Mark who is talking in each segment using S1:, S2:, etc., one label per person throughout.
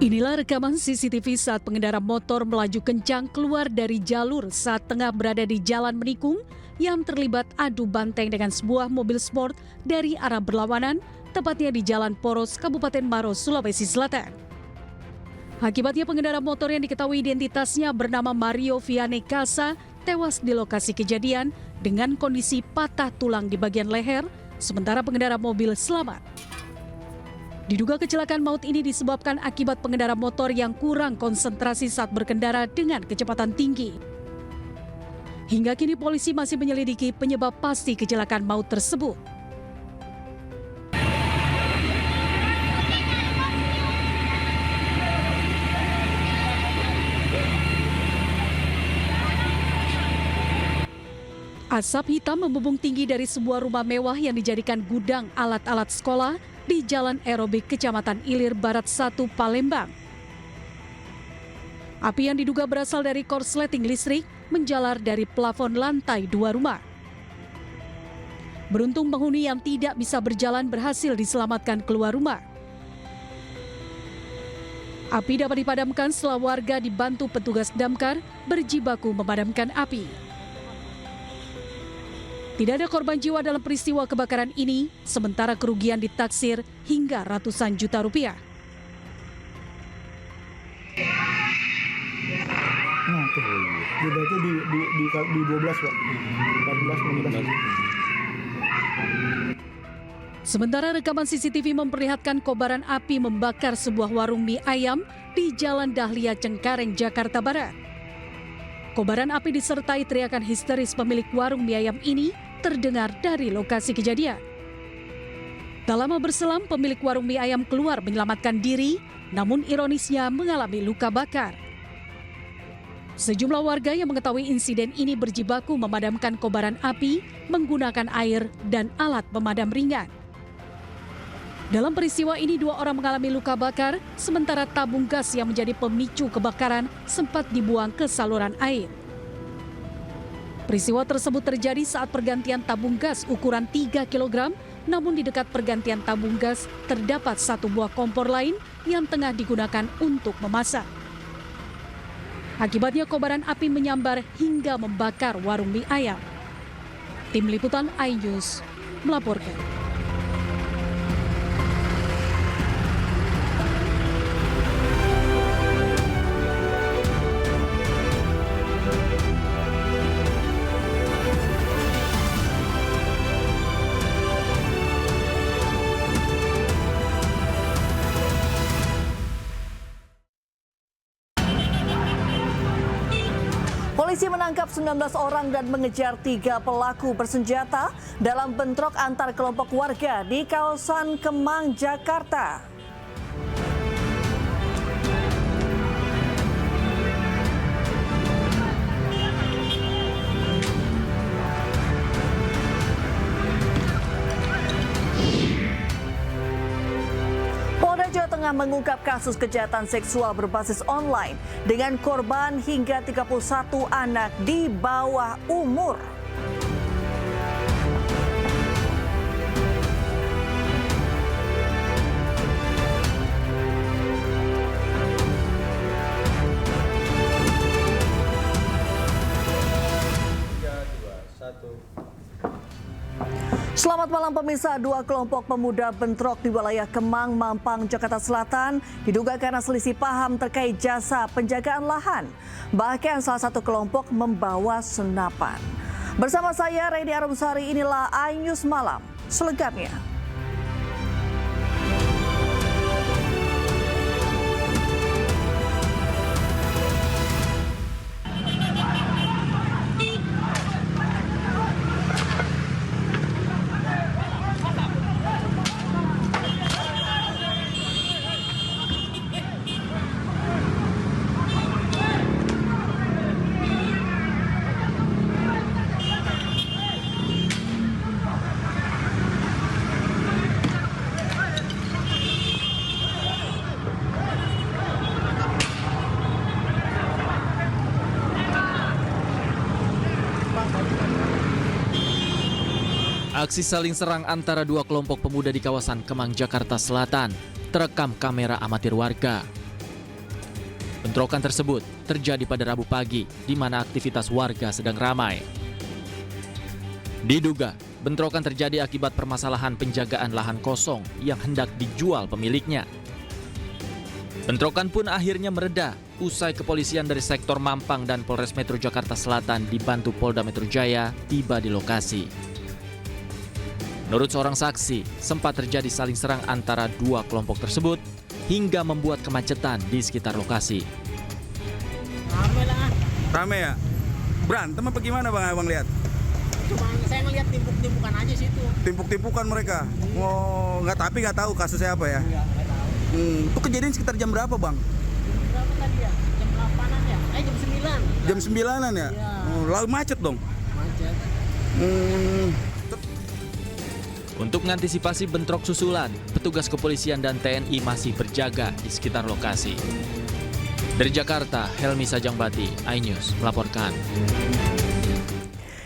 S1: Inilah rekaman CCTV saat pengendara motor melaju kencang keluar dari jalur saat tengah berada di Jalan Menikung yang terlibat adu banteng dengan sebuah mobil sport dari arah berlawanan, tepatnya di Jalan Poros, Kabupaten Maros, Sulawesi Selatan. Akibatnya pengendara motor yang diketahui identitasnya bernama Mario Viane Kasa tewas di lokasi kejadian dengan kondisi patah tulang di bagian leher, sementara pengendara mobil selamat. Diduga kecelakaan maut ini disebabkan akibat pengendara motor yang kurang konsentrasi saat berkendara dengan kecepatan tinggi. Hingga kini polisi masih menyelidiki penyebab pasti kecelakaan maut tersebut. Asap hitam membumbung tinggi dari sebuah rumah mewah yang dijadikan gudang alat-alat sekolah di Jalan Aerobik, Kecamatan Ilir Barat 1, Palembang. Api yang diduga berasal dari korsleting listrik menjalar dari plafon lantai 2 rumah. Beruntung penghuni yang tidak bisa berjalan berhasil diselamatkan keluar rumah. Api dapat dipadamkan setelah warga dibantu petugas damkar berjibaku memadamkan api. Tidak ada korban jiwa dalam peristiwa kebakaran ini, sementara kerugian ditaksir hingga ratusan juta rupiah.
S2: Nah, tuh. Berarti di 12, Pak. 14, 16.
S1: Sementara rekaman CCTV memperlihatkan kobaran api membakar sebuah warung mie ayam di Jalan Dahlia, Cengkareng, Jakarta Barat. Kobaran api disertai teriakan histeris pemilik warung mie ayam ini terdengar dari lokasi kejadian. Tak lama berselang, pemilik warung mie ayam keluar menyelamatkan diri, namun ironisnya mengalami luka bakar. Sejumlah warga yang mengetahui insiden ini berjibaku memadamkan kobaran api menggunakan air dan alat pemadam ringan. Dalam peristiwa ini 2 orang mengalami luka bakar, sementara tabung gas yang menjadi pemicu kebakaran sempat dibuang ke saluran air. Peristiwa tersebut terjadi saat pergantian tabung gas ukuran 3 kg, namun di dekat pergantian tabung gas terdapat 1 buah kompor lain yang tengah digunakan untuk memasak. Akibatnya kobaran api menyambar hingga membakar warung mie ayam. Tim Liputan iNews melaporkan.
S3: Polisi menangkap 19 orang dan mengejar 3 pelaku bersenjata dalam bentrok antar kelompok warga di kawasan Kemang, Jakarta. Polda Jawa Tengah mengungkap kasus kejahatan seksual berbasis online dengan korban hingga 31 anak di bawah umur. Selamat malam pemirsa, 2 kelompok pemuda bentrok di wilayah Kemang, Mampang, Jakarta Selatan diduga karena selisih paham terkait jasa penjagaan lahan. Bahkan salah satu kelompok membawa senapan. Bersama saya Reni Arumsari, inilah iNews Malam selengkapnya.
S4: Aksi saling serang antara 2 kelompok pemuda di kawasan Kemang, Jakarta Selatan terekam kamera amatir warga. Bentrokan tersebut terjadi pada Rabu pagi, di mana aktivitas warga sedang ramai. Diduga, bentrokan terjadi akibat permasalahan penjagaan lahan kosong yang hendak dijual pemiliknya. Bentrokan pun akhirnya mereda usai kepolisian dari sektor Mampang dan Polres Metro Jakarta Selatan dibantu Polda Metro Jaya tiba di lokasi. Menurut seorang saksi, sempat terjadi saling serang antara dua kelompok tersebut hingga membuat kemacetan di sekitar lokasi.
S5: Rame lah.
S6: Rame ya? Berantem apa gimana bang abang lihat?
S5: Cuma saya ngeliat timpuk-timpukan aja situ.
S6: Timpuk-timpukan mereka? Oh, nggak tahu kasusnya apa ya?
S5: Nggak tahu.
S6: Itu kejadian sekitar jam berapa bang?
S5: Berapa tadi ya? Jam 8-an ya? Jam 9.
S6: Jam 9-an ya?
S5: Iya.
S6: Oh, lalu macet dong?
S5: Macet.
S4: Untuk mengantisipasi bentrok susulan, petugas kepolisian dan TNI masih berjaga di sekitar lokasi. Dari Jakarta, Helmi Sajangbati, iNews melaporkan.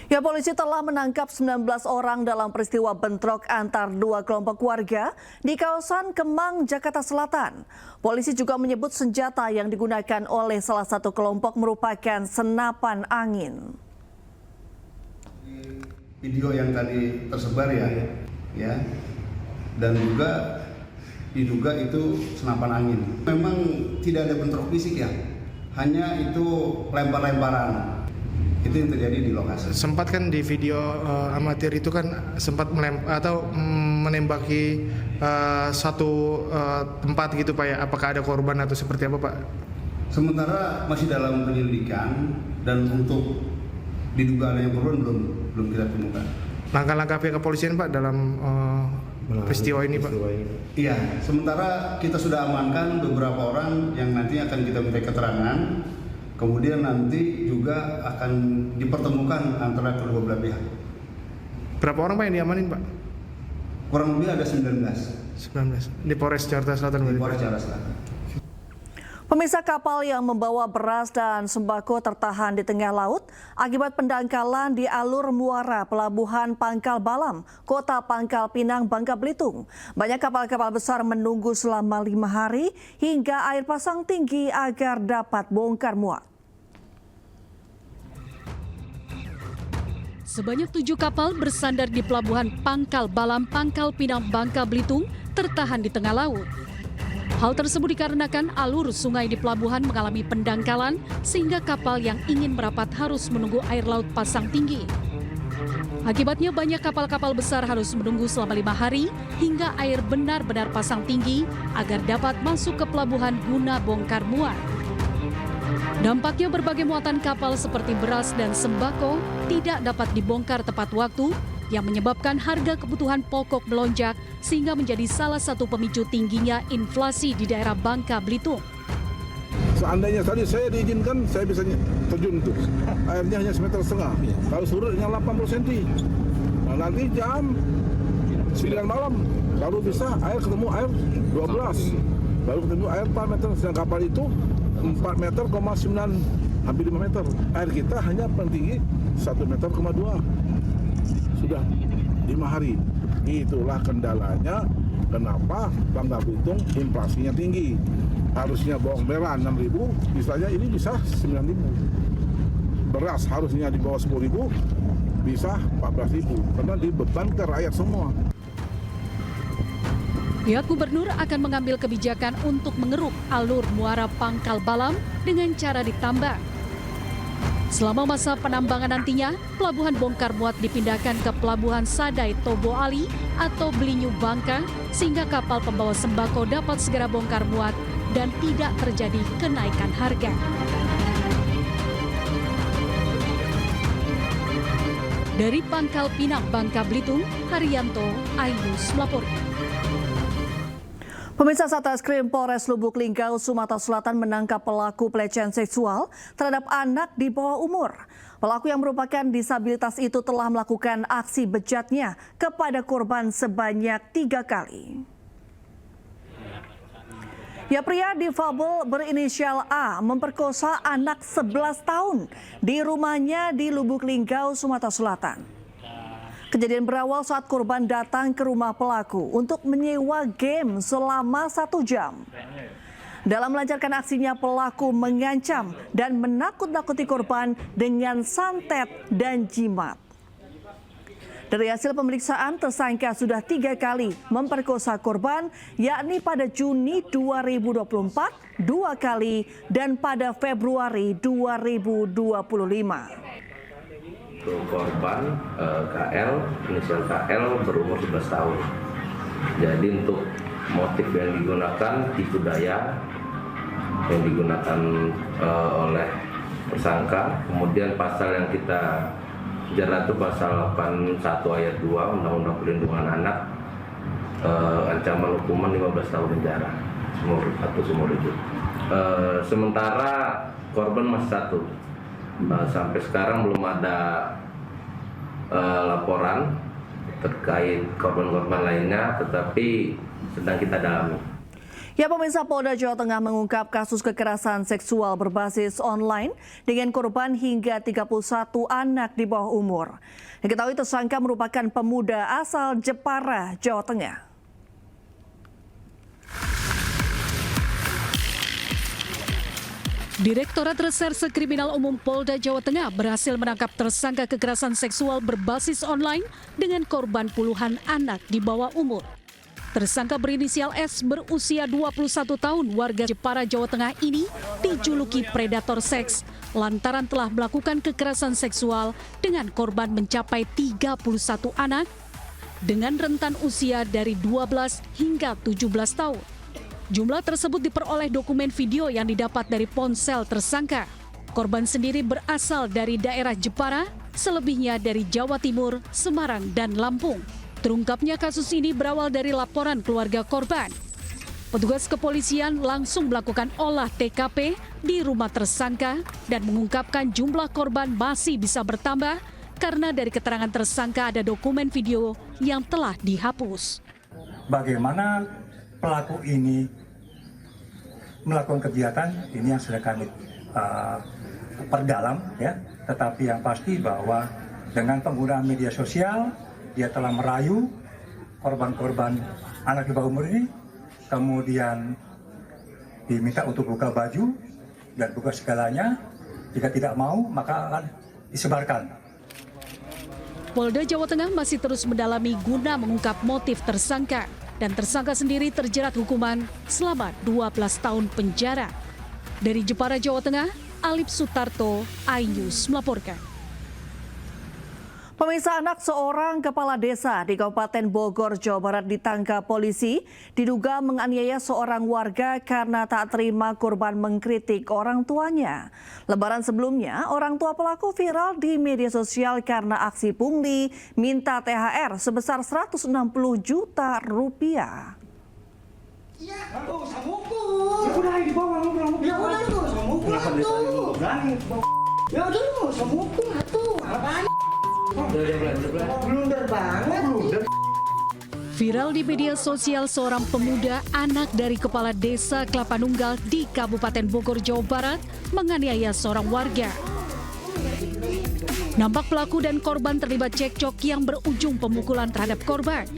S3: Ya, polisi telah menangkap 19 orang dalam peristiwa bentrok antar dua kelompok warga di kawasan Kemang, Jakarta Selatan. Polisi juga menyebut senjata yang digunakan oleh salah satu kelompok merupakan senapan angin.
S7: Video yang tadi tersebar ya, dan juga diduga itu senapan angin. Memang tidak ada bentrok fisik ya, hanya itu lempar-lemparan. Itu yang terjadi di lokasi.
S2: Sempat kan di video amatir itu kan sempat menembaki satu tempat gitu Pak ya. Apakah ada korban atau seperti apa Pak?
S7: Sementara masih dalam penyelidikan dan untuk diduga adanya korban belum kita temukan.
S2: Langkah-langkah pihak kepolisian Pak dalam peristiwa ini Pak?
S7: Iya, sementara kita sudah amankan beberapa orang yang nanti akan kita minta keterangan. Kemudian nanti juga akan dipertemukan antara kedua belah pihak.
S2: Berapa orang Pak yang diamanin Pak?
S7: Kurang lebih ada 19.
S2: 19. Di Polres Jakarta Selatan.
S7: Di Polres Jakarta Selatan.
S3: Pemirsa, kapal yang membawa beras dan sembako tertahan di tengah laut akibat pendangkalan di alur muara Pelabuhan Pangkal Balam, Kota Pangkal Pinang, Bangka Belitung. Banyak kapal-kapal besar menunggu selama 5 hari hingga air pasang tinggi agar dapat bongkar muat.
S1: Sebanyak 7 kapal bersandar di Pelabuhan Pangkal Balam, Pangkal Pinang, Bangka Belitung tertahan di tengah laut. Hal tersebut dikarenakan alur sungai di pelabuhan mengalami pendangkalan sehingga kapal yang ingin merapat harus menunggu air laut pasang tinggi. Akibatnya banyak kapal-kapal besar harus menunggu selama 5 hari hingga air benar-benar pasang tinggi agar dapat masuk ke pelabuhan guna bongkar muat. Dampaknya berbagai muatan kapal seperti beras dan sembako tidak dapat dibongkar tepat waktu yang menyebabkan harga kebutuhan pokok melonjak sehingga menjadi salah satu pemicu tingginya inflasi di daerah Bangka Belitung.
S8: Seandainya tadi saya diizinkan, saya bisa terjun tuh. Airnya hanya 1,5 meter. Kalau surut hanya 80 cm. Nah, nanti jam 9 malam baru bisa air ketemu air 12. Baru ketemu air 4 meter. Sedang kapal itu 4 meter, 9, hampir 5 meter. Air kita hanya paling tinggi 1,2 meter. Sudah 5 hari. Itulah kendalanya kenapa Bangka Belitung inflasinya tinggi. Harusnya bawang merah 6.000, misalnya ini bisa 9.000. Beras harusnya di bawah 10.000, bisa 14.000. Karena dibeban ke rakyat semua.
S1: Pihak gubernur akan mengambil kebijakan untuk mengeruk alur muara Pangkal Balam dengan cara ditambang. Selama masa penambangan nantinya, pelabuhan bongkar muat dipindahkan ke pelabuhan Sadai Tobo Ali atau Belinyu Bangka sehingga kapal pembawa sembako dapat segera bongkar muat dan tidak terjadi kenaikan harga. Dari Pangkal Pinang, Bangka Belitung, Haryanto, iNews melaporkan.
S3: Pemirsa, Satreskrim Polres Lubuk Linggau, Sumatera Selatan menangkap pelaku pelecehan seksual terhadap anak di bawah umur. Pelaku yang merupakan disabilitas itu telah melakukan aksi bejatnya kepada korban sebanyak 3 kali. Ya, pria difabel berinisial A memperkosa anak 11 tahun di rumahnya di Lubuk Linggau, Sumatera Selatan. Kejadian berawal saat korban datang ke rumah pelaku untuk menyewa game selama 1 jam. Dalam melancarkan aksinya, pelaku mengancam dan menakut-nakuti korban dengan santet dan jimat. Dari hasil pemeriksaan, tersangka sudah 3 kali memperkosa korban, yakni pada Juni 2024, 2 kali, dan pada Februari 2025.
S9: Untuk korban KL, inisial KL berumur 11 tahun. Jadi untuk motif yang digunakan tipu daya yang digunakan oleh tersangka, kemudian pasal yang kita jerat itu pasal 81 ayat 2 Undang-Undang Perlindungan Anak, ancaman hukuman 15 tahun penjara seumur hidup. Sementara korban masih 1. Sampai sekarang belum ada laporan terkait korban-korban lainnya, tetapi sedang kita dalami.
S3: Ya, pemirsa, Polda Jawa Tengah mengungkap kasus kekerasan seksual berbasis online dengan korban hingga 31 anak di bawah umur. Diketahui tersangka merupakan pemuda asal Jepara, Jawa Tengah.
S1: Direktorat Reserse Kriminal Umum Polda Jawa Tengah berhasil menangkap tersangka kekerasan seksual berbasis online dengan korban puluhan anak di bawah umur. Tersangka berinisial S berusia 21 tahun warga Jepara, Jawa Tengah ini dijuluki predator seks lantaran telah melakukan kekerasan seksual dengan korban mencapai 31 anak dengan rentan usia dari 12 hingga 17 tahun. Jumlah tersebut diperoleh dokumen video yang didapat dari ponsel tersangka. Korban sendiri berasal dari daerah Jepara, selebihnya dari Jawa Timur, Semarang, dan Lampung. Terungkapnya kasus ini berawal dari laporan keluarga korban. Petugas kepolisian langsung melakukan olah TKP di rumah tersangka dan mengungkapkan jumlah korban masih bisa bertambah karena dari keterangan tersangka ada dokumen video yang telah dihapus.
S10: Bagaimana pelaku ini melakukan kegiatan ini yang sudah kami perdalam, ya. Tetapi yang pasti bahwa dengan penggunaan media sosial dia telah merayu korban-korban anak di bawah umur ini, kemudian diminta untuk buka baju dan buka segalanya. Jika tidak mau, maka akan disebarkan.
S1: Polda Jawa Tengah masih terus mendalami guna mengungkap motif tersangka, dan tersangka sendiri terjerat hukuman selama 12 tahun penjara. Dari Jepara, Jawa Tengah, Alip Sutarto, iNews melaporkan.
S3: Pemirsa, anak seorang kepala desa di Kabupaten Bogor, Jawa Barat ditangkap polisi diduga menganiaya seorang warga karena tak terima korban mengkritik orang tuanya. Lebaran sebelumnya, orang tua pelaku viral di media sosial karena aksi pungli minta THR sebesar 160 juta rupiah.
S5: Ya, samuku. Ya udah di bawah lu. Ya udah tuh, samuku tuh. Ya udah, samuku tuh. Apaan? Blunder banget.
S1: Viral di media sosial, seorang pemuda anak dari kepala desa Kelapa Nunggal di Kabupaten Bogor, Jawa Barat menganiaya seorang warga. Nampak pelaku dan korban terlibat cekcok yang berujung pemukulan terhadap korban.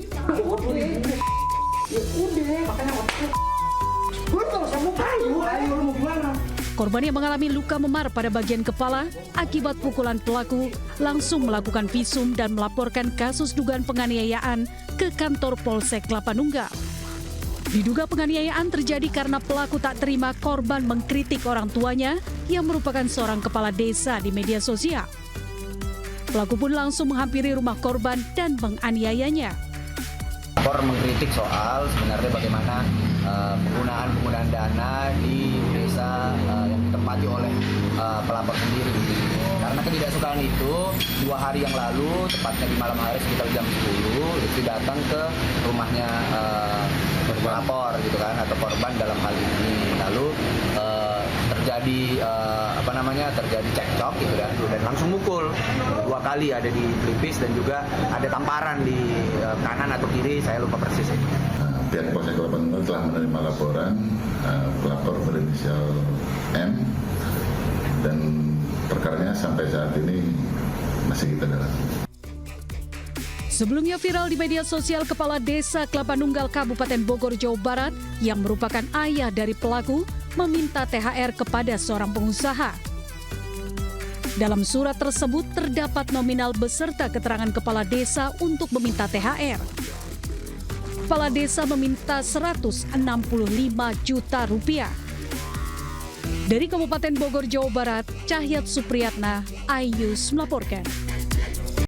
S1: Korban yang mengalami luka memar pada bagian kepala akibat pukulan pelaku langsung melakukan visum dan melaporkan kasus dugaan penganiayaan ke kantor Polsek Kelapa Nunggal. Diduga penganiayaan terjadi karena pelaku tak terima korban mengkritik orang tuanya yang merupakan seorang kepala desa di media sosial. Pelaku pun langsung menghampiri rumah korban dan menganiayanya.
S11: Mengkritik soal sebenarnya bagaimana penggunaan dana di desa yang ditempati oleh pelapor sendiri. Karena ketidaksukaan itu 2 hari yang lalu, tepatnya di malam hari sekitar jam 10, itu datang ke rumahnya pelapor gitu kan, atau korban dalam hal ini. Lalu terjadi terjadi cekcok gitu kan, dan langsung mukul 2 kali, ada di pelipis dan juga ada tamparan di kanan atau kiri, saya lupa persis.
S12: Pihak Polsek Kelapa Nunggal telah menerima laporan pelapor berinisial M, dan perkaranya sampai saat ini masih kita dalami.
S1: Sebelumnya viral di media sosial kepala desa Kelapa Nunggal Kabupaten Bogor, Jawa Barat yang merupakan ayah dari pelaku meminta THR kepada seorang pengusaha. Dalam surat tersebut terdapat nominal beserta keterangan kepala desa untuk meminta THR. Kepala desa meminta 165 juta rupiah. Dari Kabupaten Bogor, Jawa Barat, Cahyat Supriyatna, iNews melaporkan.